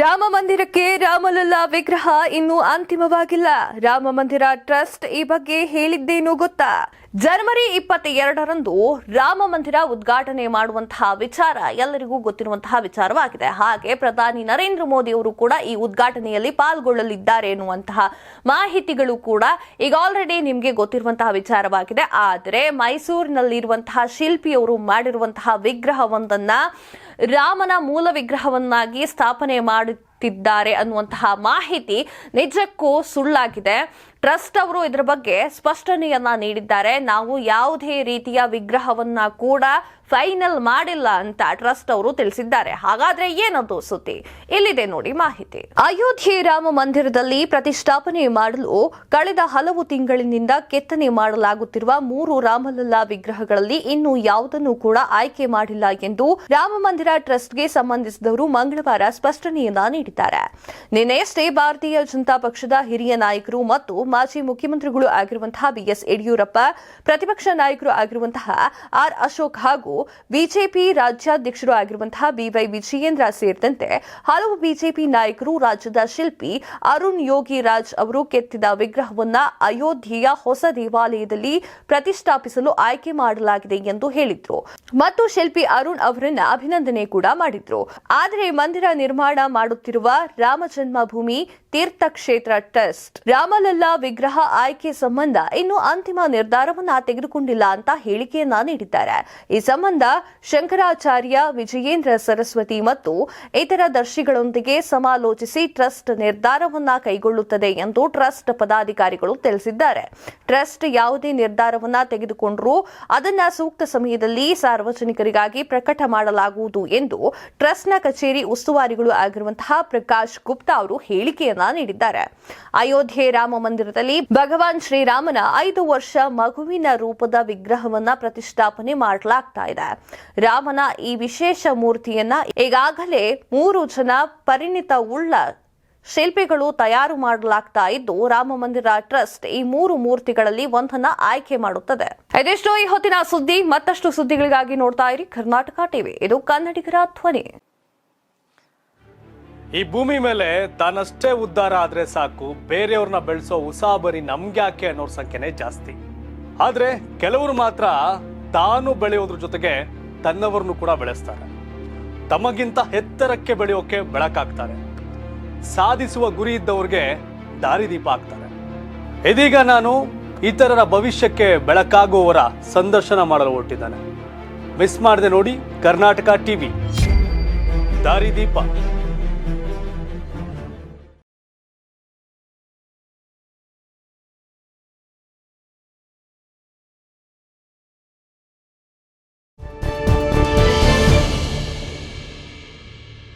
ರಾಮ ಮಂದಿರಕ್ಕೆ ರಾಮಲಲ್ಲಾ ವಿಗ್ರಹ ಇನ್ನೂ ಅಂತಿಮವಾಗಿಲ್ಲ. ರಾಮ ಮಂದಿರ ಟ್ರಸ್ಟ್ ಈ ಬಗ್ಗೆ ಹೇಳಿದ್ದೇನು ಗೊತ್ತಾ? ಜನವರಿ 22ರಂದು ರಾಮ ಮಂದಿರ ಉದ್ಘಾಟನೆ ಮಾಡುವಂತಹ ವಿಚಾರ ಎಲ್ಲರಿಗೂ ಗೊತ್ತಿರುವಂತಹ ವಿಚಾರವಾಗಿದೆ. ಹಾಗೆ ಪ್ರಧಾನಿ ನರೇಂದ್ರ ಮೋದಿ ಅವರು ಕೂಡ ಈ ಉದ್ಘಾಟನೆಯಲ್ಲಿ ಪಾಲ್ಗೊಳ್ಳಲಿದ್ದಾರೆ ಎನ್ನುವಂತಹ ಮಾಹಿತಿಗಳು ಕೂಡ ಈಗ ಆಲ್ರೆಡಿ ನಿಮಗೆ ಗೊತ್ತಿರುವಂತಹ ವಿಚಾರವಾಗಿದೆ. ಆದರೆ ಮೈಸೂರಿನಲ್ಲಿರುವಂತಹ ಶಿಲ್ಪಿಯವರು ಮಾಡಿರುವಂತಹ ವಿಗ್ರಹವೊಂದನ್ನ ರಾಮನ ಮೂಲ ವಿಗ್ರಹವನ್ನಾಗಿ ಸ್ಥಾಪನೆ ಮಾಡುತ್ತಿದ್ದಾರೆ ಅನ್ನುವಂತಹ ಮಾಹಿತಿ ನಿಜಕ್ಕೂ ಸುಳ್ಳಾಗಿದೆ. ಟ್ರಸ್ಟ್ ಅವರು ಇದರ ಬಗ್ಗೆ ಸ್ಪಷ್ಟನೆಯನ್ನ ನೀಡಿದ್ದಾರೆ. ನಾವು ಯಾವುದೇ ರೀತಿಯ ವಿಗ್ರಹವನ್ನ ಕೂಡ ಫೈನಲ್ ಮಾಡಿಲ್ಲ ಅಂತ ಟ್ರಸ್ಟ್ ಅವರು ತಿಳಿಸಿದ್ದಾರೆ. ಹಾಗಾದ್ರೆ ಏನದು ಸುದ್ದಿ? ಇಲ್ಲಿದೆ ನೋಡಿ ಮಾಹಿತಿ. ಅಯೋಧ್ಯೆ ರಾಮ ಮಂದಿರದಲ್ಲಿ ಪ್ರತಿಷ್ಠಾಪನೆ ಮಾಡಲು ಕಳೆದ ಹಲವು ತಿಂಗಳಿನಿಂದ ಕೆತ್ತನೆ ಮಾಡಲಾಗುತ್ತಿರುವ 3 ರಾಮಲಲ್ಲಾ ವಿಗ್ರಹಗಳಲ್ಲಿ ಇನ್ನೂ ಯಾವುದನ್ನು ಕೂಡ ಆಯ್ಕೆ ಮಾಡಿಲ್ಲ ಎಂದು ರಾಮ ಮಂದಿರ ಟ್ರಸ್ಟ್ಗೆ ಸಂಬಂಧಿಸಿದವರು ಮಂಗಳವಾರ ಸ್ಪಷ್ಟನೆಯನ್ನ ನೀಡಿದ್ದಾರೆ. ನಿನ್ನೆಯಷ್ಟೇ ಭಾರತೀಯ ಜನತಾ ಪಕ್ಷದ ಹಿರಿಯ ನಾಯಕರು ಮತ್ತು ಮಾಜಿ ಮುಖ್ಯಮಂತ್ರಿಗಳು ಆಗಿರುವಂತಹ ಬಿಎಸ್ ಯಡಿಯೂರಪ್ಪ, ಪ್ರತಿಪಕ್ಷ ನಾಯಕರು ಆಗಿರುವಂತಹ ಆರ್ ಅಶೋಕ್ ಹಾಗೂ ಬಿಜೆಪಿ ರಾಜ್ಯಾಧ್ಯಕ್ಷರು ಆಗಿರುವಂತಹ ಬಿವೈ ವಿಜಯೇಂದ್ರ ಸೇರಿದಂತೆ ಹಲವು ಬಿಜೆಪಿ ನಾಯಕರು ರಾಜ್ಯದ ಶಿಲ್ಪಿ ಅರುಣ್ ಯೋಗಿ ರಾಜ್ ಅವರು ಕೆತ್ತಿದ ವಿಗ್ರಹವನ್ನ ಅಯೋಧ್ಯೆಯ ಹೊಸ ದೇವಾಲಯದಲ್ಲಿ ಪ್ರತಿಷ್ಠಾಪಿಸಲು ಆಯ್ಕೆ ಮಾಡಲಾಗಿದೆ ಎಂದು ಹೇಳಿದ್ರು ಮತ್ತು ಶಿಲ್ಪಿ ಅರುಣ್ ಅವರನ್ನ ಅಭಿನಂದನೆ ಕೂಡ ಮಾಡಿದ್ರು. ಆದರೆ ಮಂದಿರ ನಿರ್ಮಾಣ ಮಾಡುತ್ತಿರುವ ರಾಮ ಜನ್ಮಭೂಮಿ ತೀರ್ಥಕ್ಷೇತ್ರ ಟ್ರಸ್ಟ್ ರಾಮಲಲ್ಲಾ ವಿಗ್ರಹ ಆಯ್ಕೆ ಸಂಬಂಧ ಇನ್ನೂ ಅಂತಿಮ ನಿರ್ಧಾರವನ್ನ ತೆಗೆದುಕೊಂಡಿಲ್ಲ ಅಂತ ಹೇಳಿಕೆಯನ್ನ ನೀಡಿದ್ದಾರೆ. ಈ ಸಂಬಂಧ ಶಂಕರಾಚಾರ್ಯ, ವಿಜಯೇಂದ್ರ ಸರಸ್ವತಿ ಮತ್ತು ಇತರ ದರ್ಶಿಗಳೊಂದಿಗೆ ಸಮಾಲೋಚಿಸಿ ಟ್ರಸ್ಟ್ ನಿರ್ಧಾರವನ್ನ ಕೈಗೊಳ್ಳುತ್ತದೆ ಎಂದು ಟ್ರಸ್ಟ್ ಪದಾಧಿಕಾರಿಗಳು ತಿಳಿಸಿದ್ದಾರೆ. ಟ್ರಸ್ಟ್ ಯಾವುದೇ ನಿರ್ಧಾರವನ್ನ ತೆಗೆದುಕೊಂಡರೂ ಅದನ್ನ ಸೂಕ್ತ ಸಮಯದಲ್ಲಿ ಸಾರ್ವಜನಿಕರಿಗಾಗಿ ಪ್ರಕಟ ಮಾಡಲಾಗುವುದು ಎಂದು ಟ್ರಸ್ಟ್ನ ಕಚೇರಿ ಉಸ್ತುವಾರಿಗಳು ಆಗಿರುವಂತಹ ಪ್ರಕಾಶ್ ಗುಪ್ತಾ ಅವರು ಹೇಳಿಕೆಯನ್ನ ನೀಡಿದ್ದಾರೆ. ಅಯೋಧ್ಯೆ ರಾಮ ಮಂದಿರದಲ್ಲಿ ಭಗವಾನ್ ಶ್ರೀರಾಮನ 5 ವರ್ಷ ಮಗುವಿನ ರೂಪದ ವಿಗ್ರಹವನ್ನ ಪ್ರತಿಷ್ಠಾಪನೆ ಮಾಡಲಾಗ್ತಾ ಇದೆ. ರಾಮನ ಈ ವಿಶೇಷ ಮೂರ್ತಿಯನ್ನ ಈಗಾಗಲೇ 3 ಜನ ಪರಿಣಿತ ಉಳ್ಳ ಶಿಲ್ಪಿಗಳು ತಯಾರು ಮಾಡಲಾಗ್ತಾ ಇದ್ದು, ರಾಮ ಮಂದಿರ ಟ್ರಸ್ಟ್ ಈ 3 ಮೂರ್ತಿಗಳಲ್ಲಿ ಒಂದನ್ನ ಆಯ್ಕೆ ಮಾಡುತ್ತದೆ. ಇದೆಷ್ಟೋ ಈ ಹೊತ್ತಿನ ಸುದ್ದಿ. ಮತ್ತಷ್ಟು ಸುದ್ದಿಗಳಿಗಾಗಿ ನೋಡ್ತಾ ಇರಿ ಕರ್ನಾಟಕ ಟಿವಿ. ಇದು ಕನ್ನಡಿಗರ ಧ್ವನಿ. ಈ ಭೂಮಿ ಮೇಲೆ ತಾನಷ್ಟೇ ಉದ್ಧಾರ ಆದ್ರೆ ಸಾಕು, ಬೇರೆಯವ್ರನ್ನ ಬೆಳೆಸೋ ಉಸಾಬರಿ ನಮ್ಗ್ಯಾಕೆ ಅನ್ನೋರ್ ಸಂಖ್ಯೆನೇ ಜಾಸ್ತಿ. ಆದ್ರೆ ಕೆಲವರು ಮಾತ್ರ ತಾನು ಬೆಳೆಯೋದ್ರ ಜೊತೆಗೆ ತನ್ನವರನ್ನು ಕೂಡ ಬೆಳೆಸ್ತಾರೆ. ತಮಗಿಂತ ಎತ್ತರಕ್ಕೆ ಬೆಳೆಯೋಕೆ ಬೆಳಕಾಗ್ತಾರೆ. ಸಾಧಿಸುವ ಗುರಿ ಇದ್ದವ್ರಿಗೆ ದಾರಿದೀಪ ಆಗ್ತಾರೆ. ಇದೀಗ ನಾನು ಇತರರ ಭವಿಷ್ಯಕ್ಕೆ ಬೆಳಕಾಗುವವರ ಸಂದರ್ಶನ ಮಾಡಲು ಹೊರಟಿದ್ದಾನೆ. ಮಿಸ್ ಮಾಡದೆ ನೋಡಿ ಕರ್ನಾಟಕ ಟಿವಿ ದಾರಿದೀಪ.